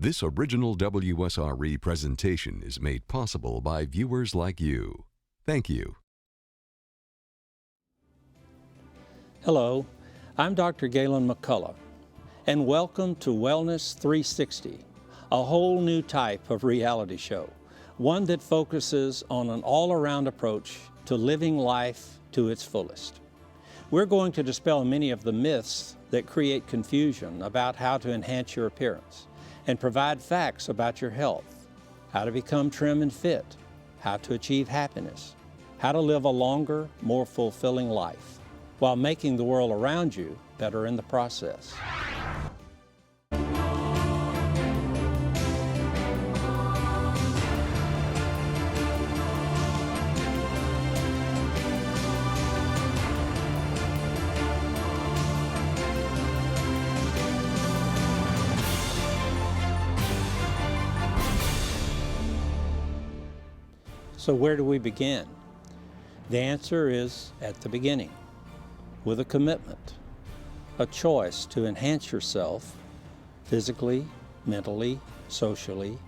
This original WSRE presentation is made possible by viewers like you. Thank you. Hello, I'm Dr. Gaylon McCollough, and welcome to Wellness 360, a whole new type of reality show, one that focuses on an all-around approach to living life to its fullest. We're going to dispel many of the myths that create confusion about how to enhance your appearance and provide facts about your health, how to become trim and fit, how to achieve happiness, how to live a longer, more fulfilling life, while making the world around you better in the process. So where do we begin? The answer is at the beginning, with a commitment, a choice to enhance yourself physically, mentally, socially,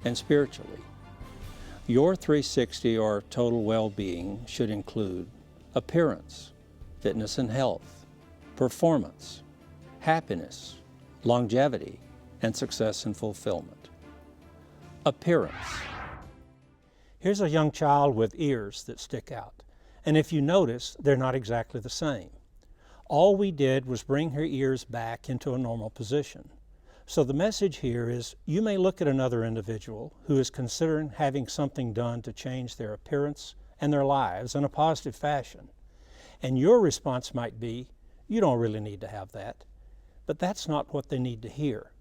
and spiritually. Your 360 or total well-being should include appearance, fitness and health, performance, happiness, longevity, and success and fulfillment. Appearance. Here's a young child with ears that stick out, and if you notice, they're not exactly the same. All we did was bring her ears back into a normal position. So the message here is you may look at another individual who is considering having something done to change their appearance and their lives in a positive fashion. And your response might be, you don't really need to have that. But that's not what they need to hear.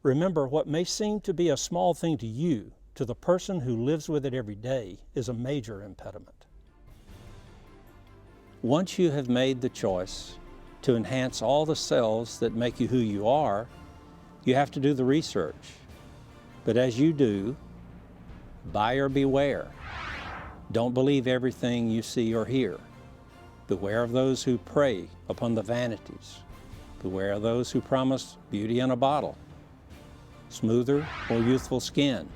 Remember, what may seem to be a small thing to you, to the person who lives with it every day, is a major impediment. Once you have made the choice to enhance all the cells that make you who you are, you have to do the research. But as you do, buyer beware. Don't believe everything you see or hear. Beware of those who prey upon the vanities. Beware of those who promise beauty in a bottle, smoother or youthful skin,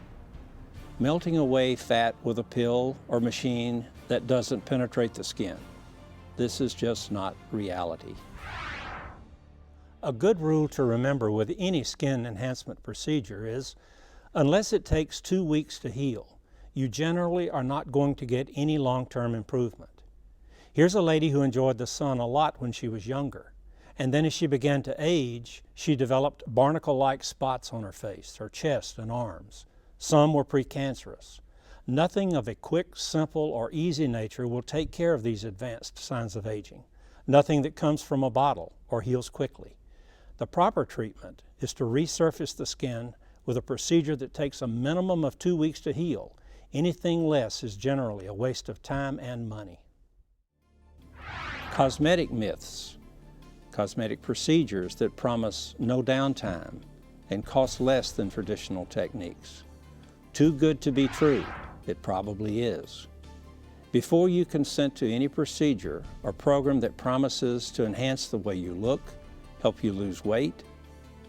melting away fat with a pill or machine that doesn't penetrate the skin. This is just not reality. A good rule to remember with any skin enhancement procedure is, unless it takes 2 weeks to heal, you generally are not going to get any long-term improvement. Here's a lady who enjoyed the sun a lot when she was younger, and then as she began to age, she developed barnacle-like spots on her face, her chest and arms. Some were precancerous. Nothing of a quick, simple, or easy nature will take care of these advanced signs of aging. Nothing that comes from a bottle or heals quickly. The proper treatment is to resurface the skin with a procedure that takes a minimum of 2 weeks to heal. Anything less is generally a waste of time and money. Cosmetic myths. Cosmetic procedures that promise no downtime and cost less than traditional techniques. Too good to be true, it probably is. Before you consent to any procedure or program that promises to enhance the way you look, help you lose weight,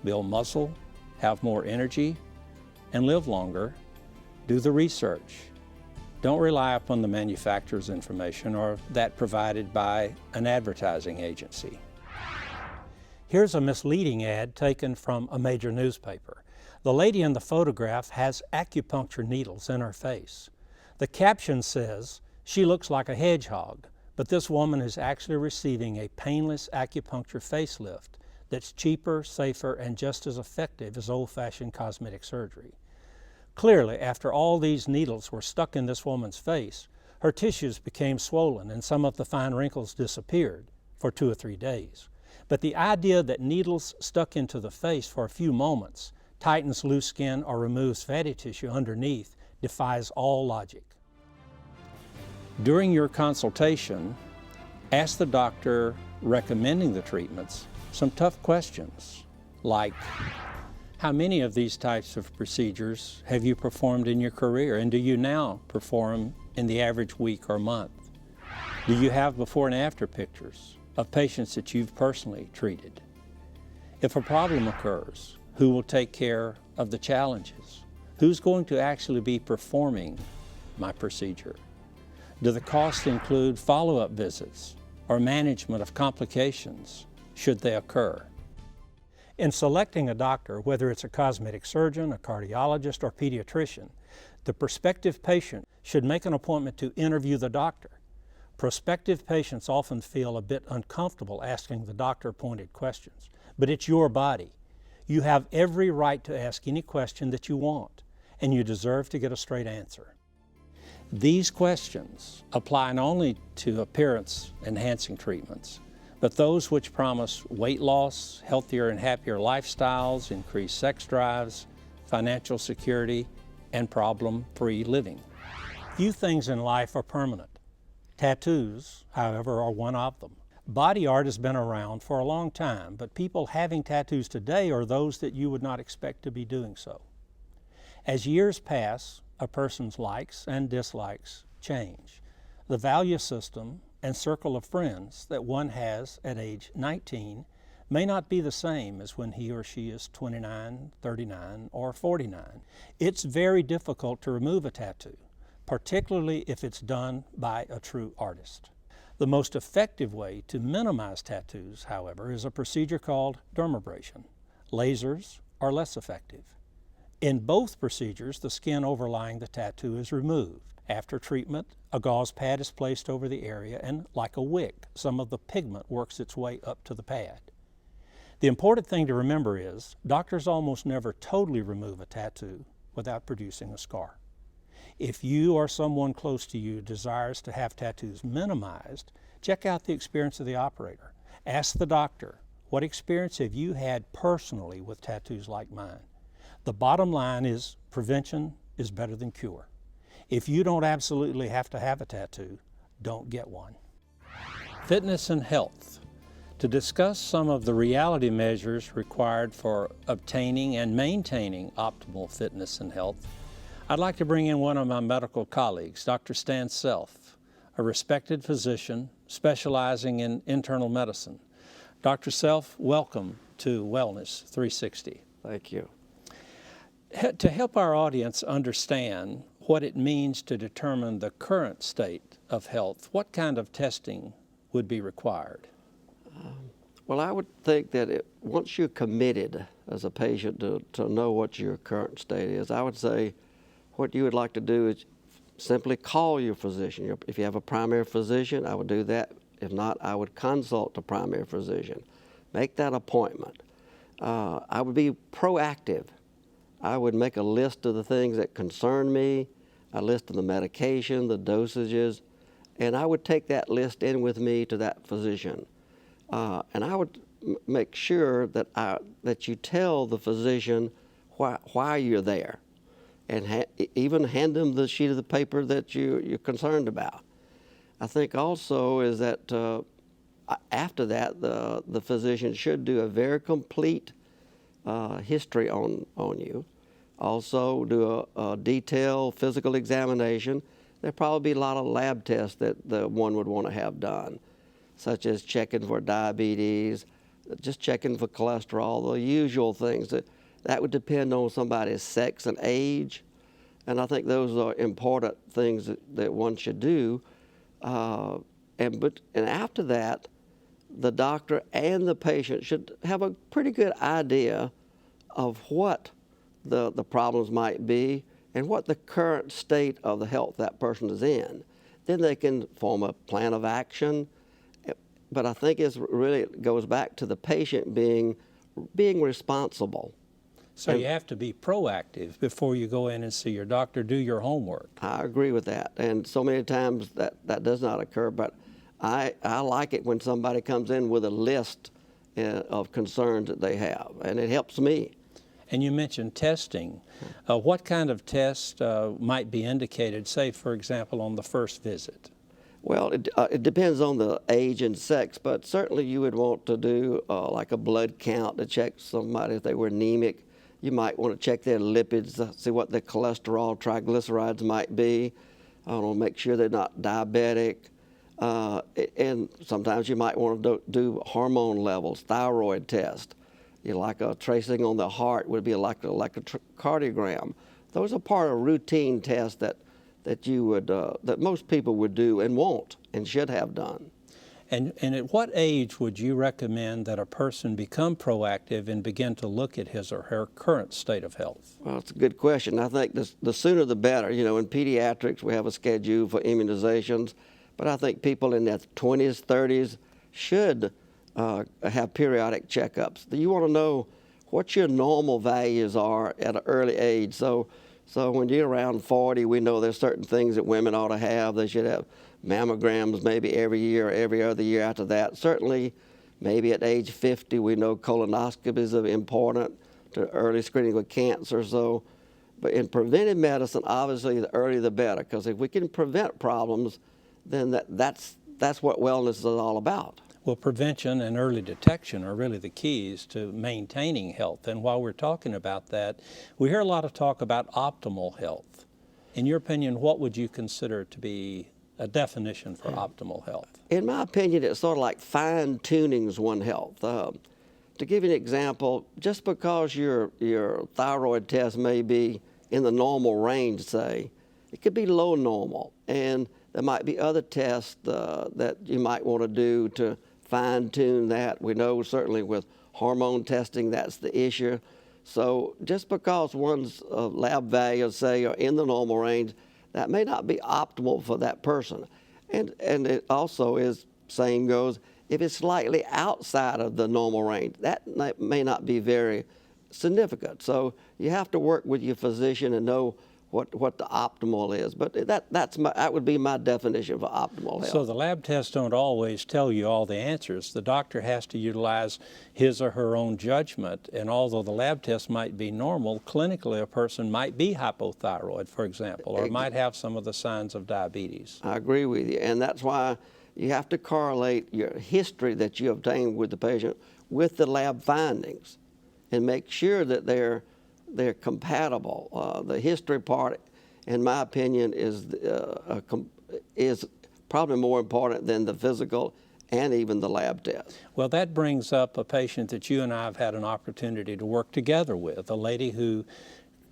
build muscle, have more energy, and live longer, do the research. Don't rely upon the manufacturer's information or that provided by an advertising agency. Here's a misleading ad taken from a major newspaper. The lady in the photograph has acupuncture needles in her face. The caption says, "She looks like a hedgehog," but this woman is actually receiving a painless acupuncture facelift that's cheaper, safer, and just as effective as old-fashioned cosmetic surgery. Clearly, after all these needles were stuck in this woman's face, her tissues became swollen and some of the fine wrinkles disappeared for 2 or 3 days. But the idea that needles stuck into the face for a few moments tightens loose skin or removes fatty tissue underneath defies all logic. During your consultation, ask the doctor recommending the treatments some tough questions, like, how many of these types of procedures have you performed in your career, and do you now perform in the average week or month? Do you have before and after pictures of patients that you've personally treated? If a problem occurs, who will take care of the challenges. Who's going to actually be performing my procedure? Do the costs include follow-up visits or management of complications should they occur? In selecting a doctor, whether it's a cosmetic surgeon, a cardiologist, or pediatrician, the prospective patient should make an appointment to interview the doctor. Prospective patients often feel a bit uncomfortable asking the doctor pointed questions, but it's your body. You have every right to ask any question that you want, and you deserve to get a straight answer. These questions apply not only to appearance-enhancing treatments, but those which promise weight loss, healthier and happier lifestyles, increased sex drives, financial security, and problem-free living. Few things in life are permanent. Tattoos, however, are one of them. Body art has been around for a long time, but people having tattoos today are those that you would not expect to be doing so. As years pass, a person's likes and dislikes change. The value system and circle of friends that one has at age 19 may not be the same as when he or she is 29, 39, or 49. It's very difficult to remove a tattoo, particularly if it's done by a true artist. The most effective way to minimize tattoos, however, is a procedure called dermabrasion. Lasers are less effective. In both procedures, the skin overlying the tattoo is removed. After treatment, a gauze pad is placed over the area, and like a wick, some of the pigment works its way up to the pad. The important thing to remember is doctors almost never totally remove a tattoo without producing a scar. If you or someone close to you desires to have tattoos minimized, check out the experience of the operator. Ask the doctor, what experience have you had personally with tattoos like mine? The bottom line is prevention is better than cure. If you don't absolutely have to have a tattoo, don't get one. Fitness and health. To discuss some of the reality measures required for obtaining and maintaining optimal fitness and health, I'd like to bring in one of my medical colleagues, Dr. Stan Self, a respected physician specializing in internal medicine. Dr. Self, welcome to Wellness 360. Thank you. To help our audience understand what it means to determine the current state of health, what kind of testing would be required? Well, I would think that once you're committed as a patient to know what your current state is, I would say what you would like to do is simply call your physician. If you have a primary physician, I would do that. If not, I would consult the primary physician. Make that appointment. I would be proactive. I would make a list of the things that concern me, a list of the medication, the dosages, and I would take that list in with me to that physician. And I would make sure that you tell the physician why you're there, and even hand them the sheet of the paper that you're concerned about. I think also is that after that, the physician should do a very complete history on you. Also do a detailed physical examination. There'd probably be a lot of lab tests that one would want to have done, such as checking for diabetes, just checking for cholesterol, the usual things. That would depend on somebody's sex and age, and I think those are important things that one should do. And after that, the doctor and the patient should have a pretty good idea of what the problems might be and what the current state of the health that person is in. Then they can form a plan of action. But I think it really goes back to the patient being responsible. So you have to be proactive before you go in and see your doctor, do your homework. I agree with that. And so many times that does not occur, but I like it when somebody comes in with a list of concerns that they have, and it helps me. And you mentioned testing. What kind of test might be indicated, say, for example, on the first visit? Well, it depends on the age and sex, but certainly you would want to do like a blood count to check somebody if they were anemic. You might want to check their lipids, see what their cholesterol, triglycerides might be. I don't know, make sure they're not diabetic. And sometimes you might want to do hormone levels, thyroid test. like a tracing on the heart would be like a cardiogram. Those are part of routine tests that you would that most people would do and won't and should have done. And at what age would you recommend that a person become proactive and begin to look at his or her current state of health? Well, it's a good question. I think the sooner the better. You know, in pediatrics, we have a schedule for immunizations, but I think people in their 20s, 30s should have periodic checkups. You want to know what your normal values are at an early age. So when you're around 40, we know there's certain things that women ought to have. They should have mammograms maybe every year or every other year after that. Certainly, maybe at age 50, we know colonoscopies are important to early screening with cancer. So, but in preventive medicine, obviously, the earlier the better, because if we can prevent problems, then that's what wellness is all about. Well, prevention and early detection are really the keys to maintaining health. And while we're talking about that, we hear a lot of talk about optimal health. In your opinion, what would you consider to be a definition for optimal health? In my opinion, it's sort of like fine-tuning one's health. To give you an example, just because your thyroid test may be in the normal range, say, it could be low normal. And there might be other tests that you might want to do to fine-tune that. We know certainly with hormone testing that's the issue. So just because one's lab values, say, are in the normal range, that may not be optimal for that person. And it also is, same goes, if it's slightly outside of the normal range, that may not be very significant. So you have to work with your physician and know what the optimal is. But that would be my definition for optimal health. So the lab tests don't always tell you all the answers. The doctor has to utilize his or her own judgment. And although the lab test might be normal, clinically a person might be hypothyroid, for example, or might have some of the signs of diabetes. I agree with you. And that's why you have to correlate your history that you obtained with the patient with the lab findings and make sure that they're compatible. The history part, in my opinion, is probably more important than the physical and even the lab test. Well, that brings up a patient that you and I have had an opportunity to work together with, a lady who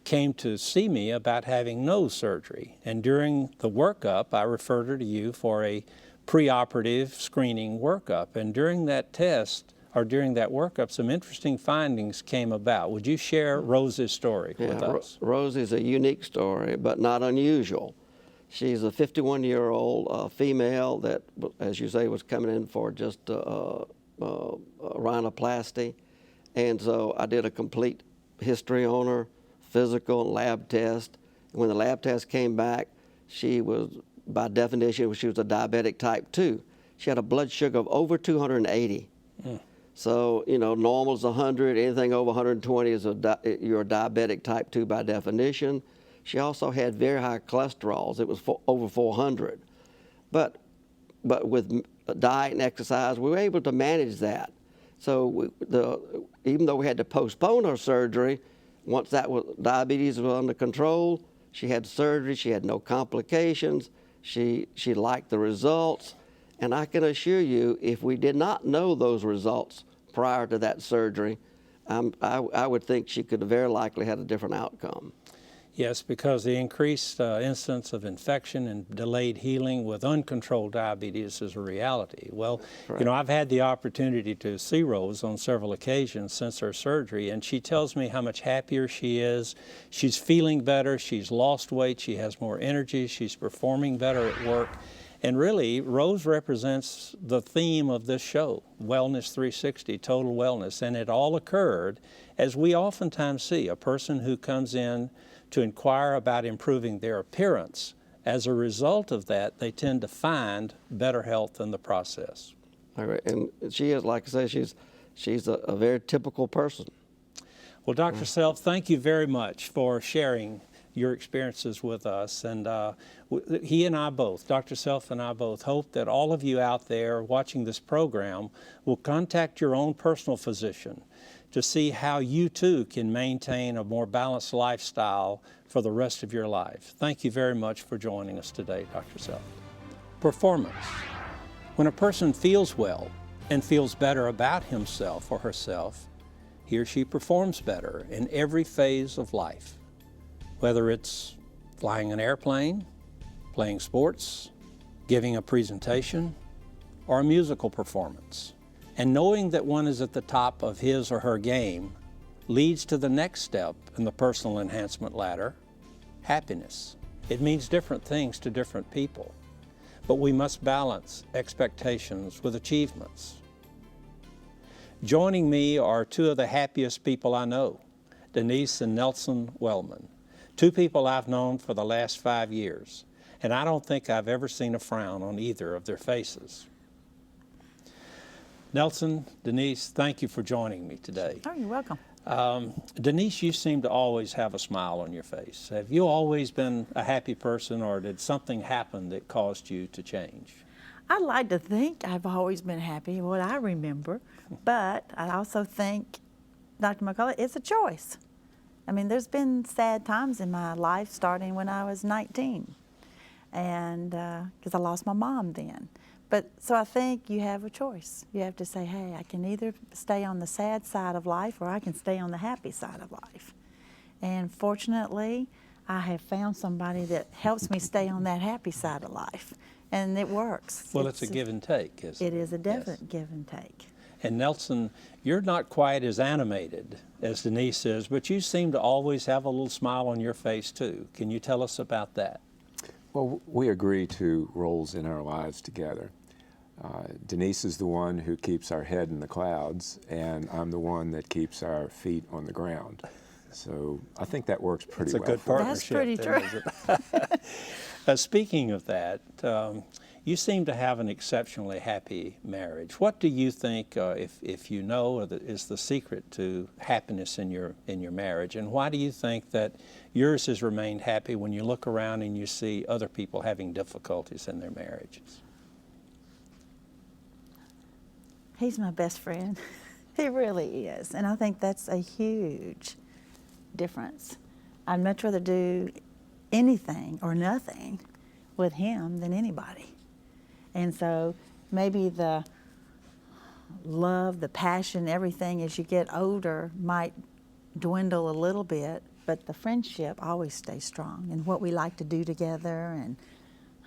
came to see me about having nose surgery. And during the workup, I referred her to you for a preoperative screening workup. And during that test, or during that workup, some interesting findings came about. Would you share Rose's story with us? Rose is a unique story, but not unusual. She's a 51-year-old female that, as you say, was coming in for just rhinoplasty. And so I did a complete history on her, physical and lab test. And when the lab test came back, she was, by definition, she was a diabetic type 2. She had a blood sugar of over 280. So, you know, normal is 100, anything over 120 is you're a diabetic type 2 by definition. She also had very high cholesterols. It was over 400. But with diet and exercise, we were able to manage that. So even though we had to postpone her surgery, once diabetes was under control, she had surgery, she had no complications, she liked the results. And I can assure you, if we did not know those results prior to that surgery, I would think she could have very likely had a different outcome. Yes, because the increased incidence of infection and delayed healing with uncontrolled diabetes is a reality. Well, Correct. You know, I've had the opportunity to see Rose on several occasions since her surgery, and she tells me how much happier she is. She's feeling better, she's lost weight, she has more energy, she's performing better at work. And really, Rose represents the theme of this show, Wellness 360, total wellness. And it all occurred, as we oftentimes see, a person who comes in to inquire about improving their appearance. As a result of that, they tend to find better health in the process. All right. And she is, like I say, she's a very typical person. Well, Dr. Self, thank you very much for sharing your experiences with us. And he and I both, Dr. Self and I both, hope that all of you out there watching this program will contact your own personal physician to see how you too can maintain a more balanced lifestyle for the rest of your life. Thank you very much for joining us today, Dr. Self. Performance. When a person feels well and feels better about himself or herself, he or she performs better in every phase of life, whether it's flying an airplane, playing sports, giving a presentation, or a musical performance. And knowing that one is at the top of his or her game leads to the next step in the personal enhancement ladder, happiness. It means different things to different people, but we must balance expectations with achievements. Joining me are two of the happiest people I know, Danise and Nelson Welman, two people I've known for the last 5 years, and I don't think I've ever seen a frown on either of their faces. Nelson, Danise, thank you for joining me today. Oh, you're welcome. Danise, you seem to always have a smile on your face. Have you always been a happy person, or did something happen that caused you to change? I like to think I've always been happy, what I remember, but I also think, Dr. McCollough, it's a choice. I mean, there's been sad times in my life starting when I was 19, and because I lost my mom then. But so I think you have a choice. You have to say, hey, I can either stay on the sad side of life or I can stay on the happy side of life. And fortunately, I have found somebody that helps me stay on that happy side of life. And it works. Well, it's a give and take, isn't it? It is a definite give and take. And Nelson, you're not quite as animated as Danise is, but you seem to always have a little smile on your face too. Can you tell us about that? Well, we agree to roles in our lives together. Danise is the one who keeps our head in the clouds, and I'm the one that keeps our feet on the ground. So I think that works pretty well. It's a good partnership. That's pretty true. Speaking of that, you seem to have an exceptionally happy marriage. What do you think, if you know, is the secret to happiness in your marriage, and why do you think that yours has remained happy when you look around and you see other people having difficulties in their marriages? He's my best friend. He really is. And I think that's a huge difference. I'd much rather do anything or nothing with him than anybody. And so maybe the love, the passion, everything as you get older might dwindle a little bit, but the friendship always stays strong, and what we like to do together, and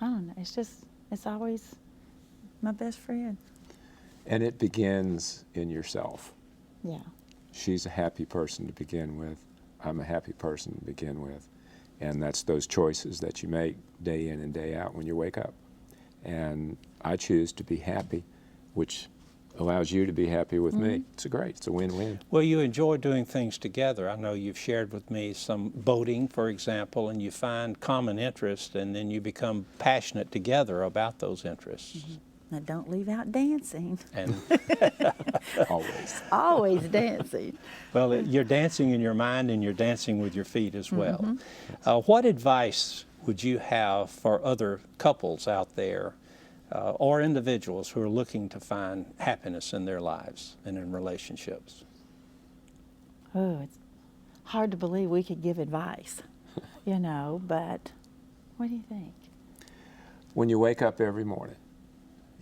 I don't know, it's always my best friend. And it begins in yourself. Yeah. She's a happy person to begin with. I'm a happy person to begin with. And that's those choices that you make day in and day out when you wake up. And I choose to be happy, which allows you to be happy with me. It's a win-win. Well, you enjoy doing things together. I know you've shared with me some boating, for example, and you find common interest, and then you become passionate together about those interests. Now don't leave out dancing. And Always. Always dancing. well, you're dancing in your mind and you're dancing with your feet as well. What advice would you have for other couples out there or individuals who are looking to find happiness in their lives and in relationships? Oh, it's hard to believe we could give advice, you know, but what do you think? When you wake up every morning,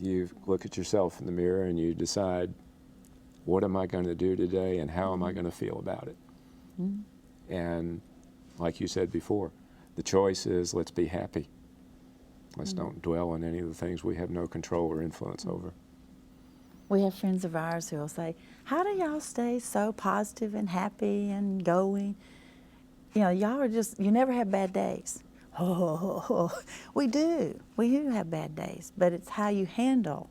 you look at yourself in the mirror and you decide, what am I going to do today and how am I going to feel about it? And like you said before, the choice is, let's be happy. Let's don't dwell on any of the things we have no control or influence over. We have friends of ours who will say, how do y'all stay so positive and happy and going? You know, y'all are just, you never have bad days. Oh, we do. We do have bad days, but it's how you handle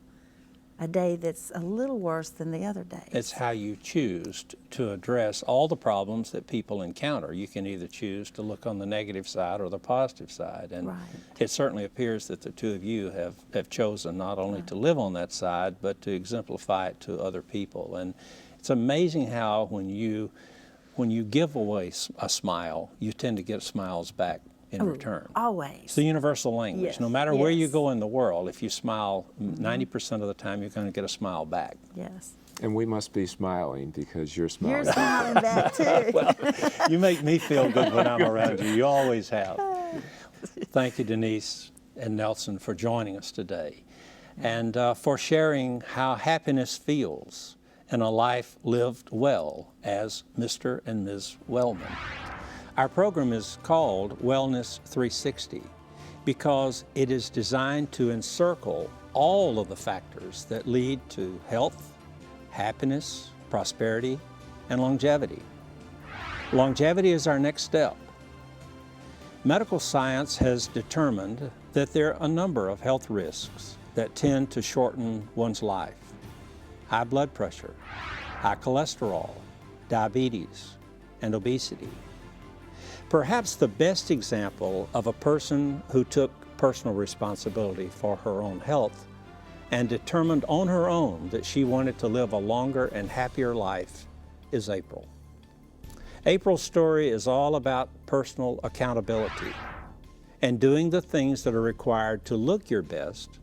a day that's a little worse than the other days. It's how you choose to address all the problems that people encounter. You can either choose to look on the negative side or the positive side. And Right. it certainly appears that the two of you have chosen not only to live on that side, but to exemplify it to other people. And it's amazing how when you give away a smile, you tend to get smiles back in return. Always. It's the universal language. Yes, No matter where you yes. go in the world, if you smile 90% of the time, you're going to get a smile back. Yes. And we must be smiling because you're smiling. You're smiling back too. Well, you make me feel good when I'm around you. You always have. Thank you, Danise and Nelson, for joining us today and for sharing how happiness feels and a life lived well as Mr. and Ms. Welman. Our program is called Wellness 360 because it is designed to encircle all of the factors that lead to health, happiness, prosperity, and longevity. Longevity is our next step. Medical science has determined that there are a number of health risks that tend to shorten one's life. High blood pressure, high cholesterol, diabetes, and obesity. Perhaps the best example of a person who took personal responsibility for her own health and determined on her own that she wanted to live a longer and happier life is April. April's story is all about personal accountability and doing the things that are required to look your best,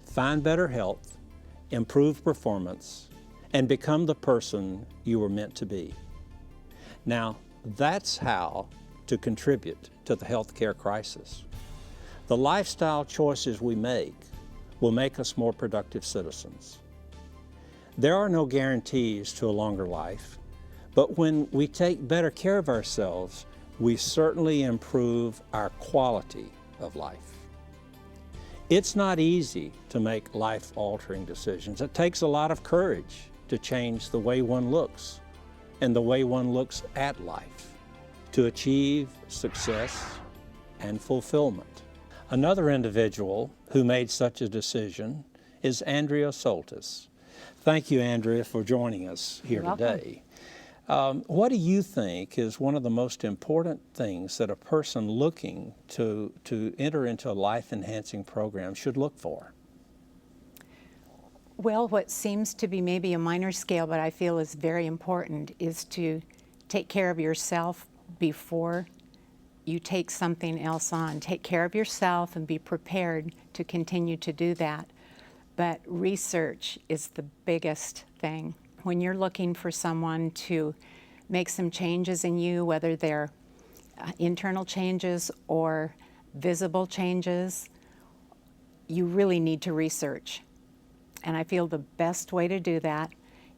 find better health, improve performance, and become the person you were meant to be. Now, that's how to contribute to the healthcare crisis. The lifestyle choices we make will make us more productive citizens. There are no guarantees to a longer life, but when we take better care of ourselves, we certainly improve our quality of life. It's not easy to make life-altering decisions. It takes a lot of courage to change the way one looks and the way one looks at life to achieve success and fulfillment. Another individual who made such a decision is Andrea Soltis. Thank you, Andrea, for joining us here today. What do you think is one of the most important things that a person looking to enter into a life-enhancing program should look for? Well, what seems to be maybe a minor scale, but I feel is very important, is to take care of yourself before you take something else on. Take care of yourself and be prepared to continue to do that. But research is the biggest thing. When you're looking for someone to make some changes in you, whether they're internal changes or visible changes, you really need to research. And I feel the best way to do that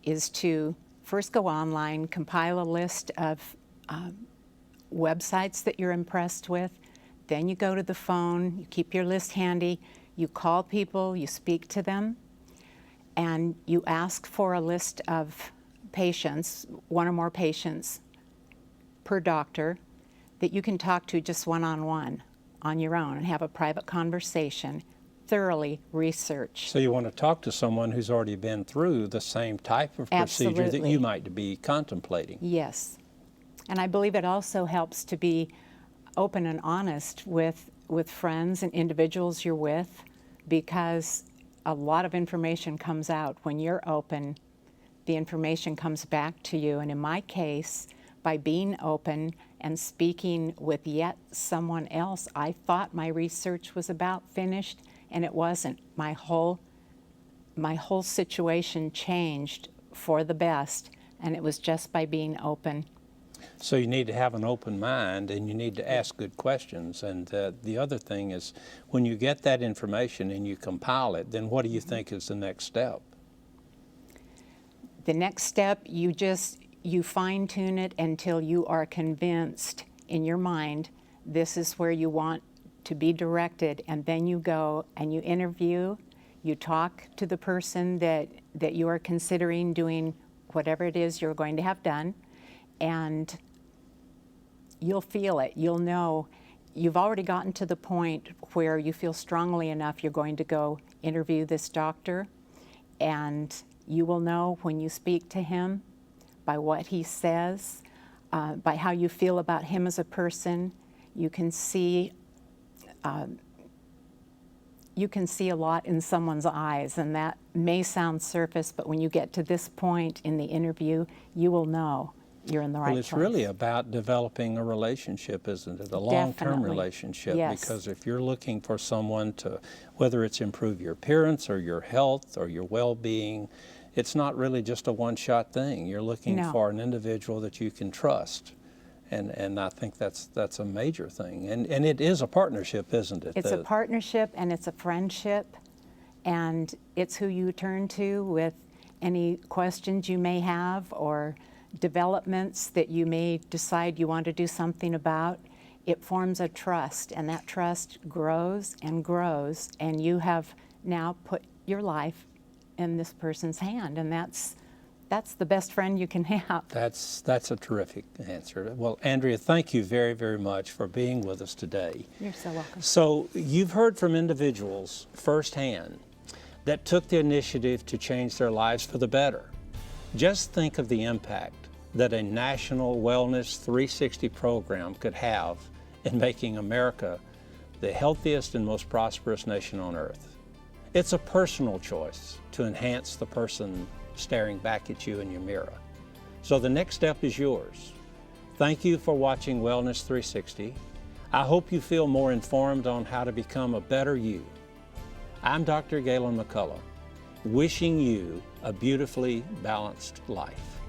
is to first go online, compile a list of websites that you're impressed with. Then you go to the phone, you keep your list handy, you call people, you speak to them, and you ask for a list of patients, one or more patients per doctor, that you can talk to just one-on-one on your own and have a private conversation, thoroughly research. So you want to talk to someone who's already been through the same type of procedure that you might be contemplating. Yes. And I believe it also helps to be open and honest with friends and individuals you're with, because a lot of information comes out. When you're open, the information comes back to you. And in my case, by being open and speaking with yet someone else, I thought my research was about finished, and it wasn't. My whole situation changed for the best, and it was just by being open. So you need to have an open mind, and you need to ask good questions. And the other thing is, when you get that information and you compile it, then what do you think is the next step? The next step, you fine-tune it until you are convinced in your mind this is where you want to be directed, and then you go and you interview, you talk to the person that you are considering doing whatever it is you're going to have done, and you'll feel it. You'll know. You've already gotten to the point where you feel strongly enough you're going to go interview this doctor, and you will know when you speak to him by what he says, by how you feel about him as a person. You can see a lot in someone's eyes, and that may sound surface, but when you get to this point in the interview, you will know you're in the right place. Well, it's really about developing a relationship, isn't it? A long-term relationship. Yes. Because if you're looking for someone to, whether it's improve your appearance or your health or your well-being, it's not really just a one-shot thing. You're looking for an individual that you can trust. And I think that's a major thing. And it is a partnership, isn't it? It's a partnership, and it's a friendship, and it's who you turn to with any questions you may have or developments that you may decide you want to do something about, it forms a trust, and that trust grows and grows, and you have now put your life in this person's hand, and that's the best friend you can have. That's a terrific answer. Well, Andrea, thank you very, very much for being with us today. You're so welcome. So you've heard from individuals firsthand that took the initiative to change their lives for the better. Just think of the impact that a national Wellness 360 program could have in making America the healthiest and most prosperous nation on earth. It's a personal choice to enhance the person staring back at you in your mirror. So the next step is yours. Thank you for watching Wellness 360. I hope you feel more informed on how to become a better you. I'm Dr. Gaylon McCollough, wishing you a beautifully balanced life.